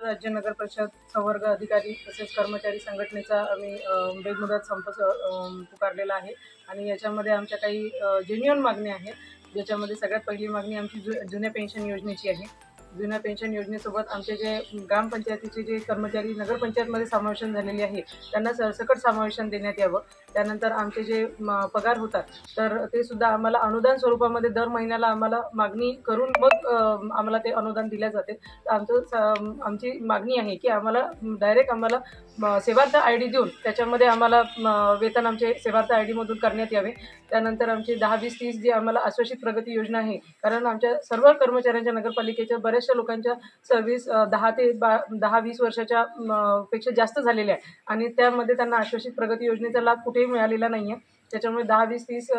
राज्य नगर परिषद संवर्ग अधिकारी तसेच कर्मचारी संघटनेचा आम्ही बेमुदत संप पुकारलेला आहे आणि याच्यामध्ये आमच्या काही जेन्युइन मागण्या आहेत, ज्याच्यामध्ये सगळ्यात पहिली मागणी आमची जुन्या पेन्शन योजनेची आहे। जुन्या पेन्शन योजनेसोबत आमचे जे ग्रामपंचायतीचे जे कर्मचारी नगरपंचायतमध्ये समावेशन झालेले आहे त्यांना सरसकट समावेशन देण्यात यावं। त्यानंतर आमचे जे पगार होतात तर ते सुद्धा आम्हाला अनुदान स्वरूपामध्ये दर महिन्याला आम्हाला मागणी करून मग आम्हाला ते अनुदान दिले जाते। आमची मागणी आहे की आम्हाला डायरेक्ट आम्हाला सेवार्थ ID देऊन त्याच्यामध्ये आम्हाला वेतन आमचे सेवार्थ ID मधून करण्यात यावे। त्यानंतर आमची 10-20-30 जी आम्हाला आश्वासित प्रगती योजना आहे, कारण आमच्या सर्व कर्मचाऱ्यांच्या नगरपालिकेच्या बऱ्याचशा लोकांच्या सर्व्हिस 10 ते 10-20 वर्षाच्या पेक्षा जास्त झालेल्या आहे आणि त्यामध्ये त्यांना आश्वासित प्रगती योजनेचा लाभ कुठेही मिळालेला नाही आहे। त्याच्यामुळे 10-20-30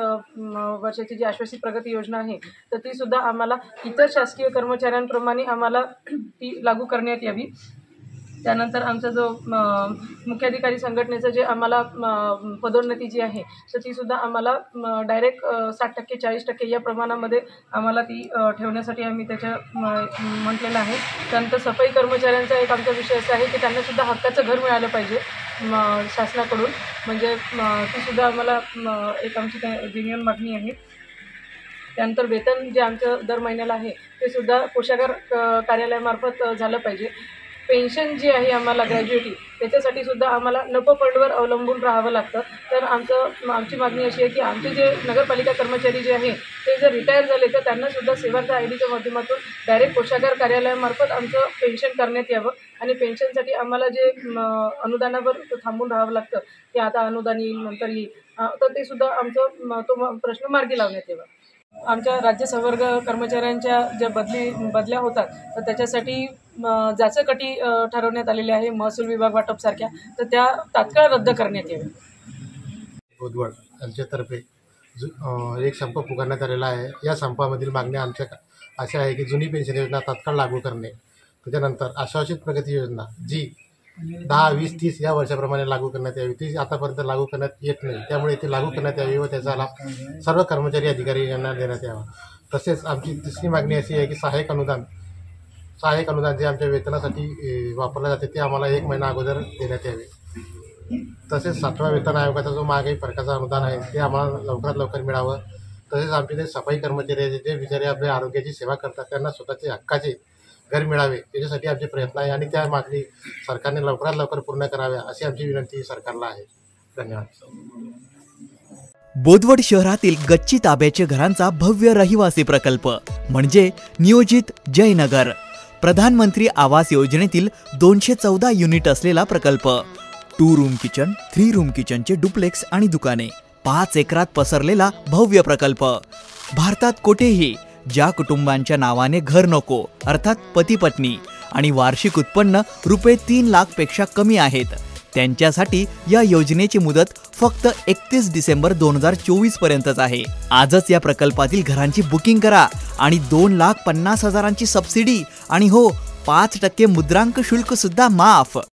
वर्षाची जी आश्वासित प्रगती योजना आहे तर ती सुद्धा आम्हाला इतर शासकीय कर्मचाऱ्यांप्रमाणे आम्हाला ती लागू करण्यात यावी। त्यानंतर आमचा जो मुख्याधिकारी संघटनेचं जे आम्हाला पदोन्नती जी आहे तर ती सुद्धा आम्हाला डायरेक्ट 60% 40% या प्रमाणामध्ये आम्हाला ती ठेवण्यासाठी आम्ही त्याच्या म्हटलेलं आहे। त्यानंतर सफाई कर्मचाऱ्यांचा एक आमचा विषय असा आहे की त्यांना सुद्धा हक्काचं घर मिळालं पाहिजे शासनाकडून, म्हणजे ती सुद्धा आम्हाला एक आमची जेन्युइन मागणी आहे। त्यानंतर वेतन जे आमचं दर महिन्याला आहे ते सुद्धा कोषागार कार्यालयामार्फत झालं पाहिजे। पेन्शन जी आहे आम्हाला ग्रॅज्युएटी त्याच्यासाठी सुद्धा आम्हाला नफा अवलंबून राहावं लागतं। तर आमची मागणी अशी आहे की आमचे जे नगरपालिका कर्मचारी जे आहे ते जर रिटायर झाले तर त्यांना सुद्धा सेवार्थ IDच्या माध्यमातून डायरेक्ट कोषागार कार्यालयामार्फत आमचं पेन्शन करण्यात यावं आणि पेन्शनसाठी आम्हाला जे अनुदानावर थांबून राहावं लागतं की आता अनुदान येईल नंतर येईल, तर ते सुद्धा आमचं तो प्रश्न मार्गी लावण्यात यावा। आमच्या राज्य संवर्ग कर्मचाऱ्यांच्या ज्या बदल्या होतात तर त्याच्यासाठी जाचक-अटी ठरवण्यात आलेल्या आहे महसूल विभाग वाटप सारख्या, तर त्या तात्काळ रद्द करण्यात याव्या। बोदवड यांच्यातर्फे एक संप पुकारण्यात आलेला आहे। या संपामधील मागण्या आमच्या अशा आहे की जुनी पेन्शन योजना तात्काळ लागू करणे, त्याच्यानंतर आश्वासित प्रगती योजना जी 10, 20, 30 या वर्षाप्रमाणे लागू करण्यात यावी, ती आतापर्यंत लागू करण्यात येत नाही, त्यामुळे ती लागू करण्यात यावी व त्याचा लाभ सर्व कर्मचारी अधिकारी यांना देण्यात यावा। तसेच आमची तिसरी मागणी अशी आहे की सहाय्यक अनुदान जे आमच्या वेतनासाठी वापरले जाते ते आम्हाला 1 महिना अगोदर देण्यात यावे। तसेच 7व्या वेतन आयोगाचा जो महागाई फरकाचा अनुदान आहे ते आम्हाला लवकरात लवकर मिळावं। तसेच आमचे जे सफाई कर्मचारी जे बिचारे आपल्या आरोग्याची सेवा करतात त्यांना स्वतःचे हक्काचे घर मिळावे याच्यासाठी आमचे प्रयत्न आहे आणि त्या मागणी सरकारने लवकरात लवकर पूर्ण कराव्या अशी आमची विनंती सरकारला आहे। धन्यवाद। बोदवड शहरातील गच्ची ताब्याचे घरांचा भव्य रहिवासी प्रकल्प म्हणजे नियोजित जयनगर, प्रधानमंत्री आवास योजनेतील 214 युनिट असलेला प्रकल्प। 2 रूम किचन, 3 रूम किचनचे डुप्लेक्स आणि दुकाने, 5 एकरात पसरलेला भव्य प्रकल्प। भारतात कुठेही ज्या कुटुंबांच्या नावाने घर नको अर्थात पती पत्नी आणि वार्षिक उत्पन्न रुपये 3 लाख पेक्षा कमी आहेत त्यांच्यासाठी या योजनेची मुदत फक्त 31 डिसेंबर 2024 पर्यंतच आहे। आजच या प्रकल्पातील घरांची बुकिंग करा आणि 2,50,000ची सबसिडी आणि हो 5% मुद्रांक शुल्क सुद्धा माफ।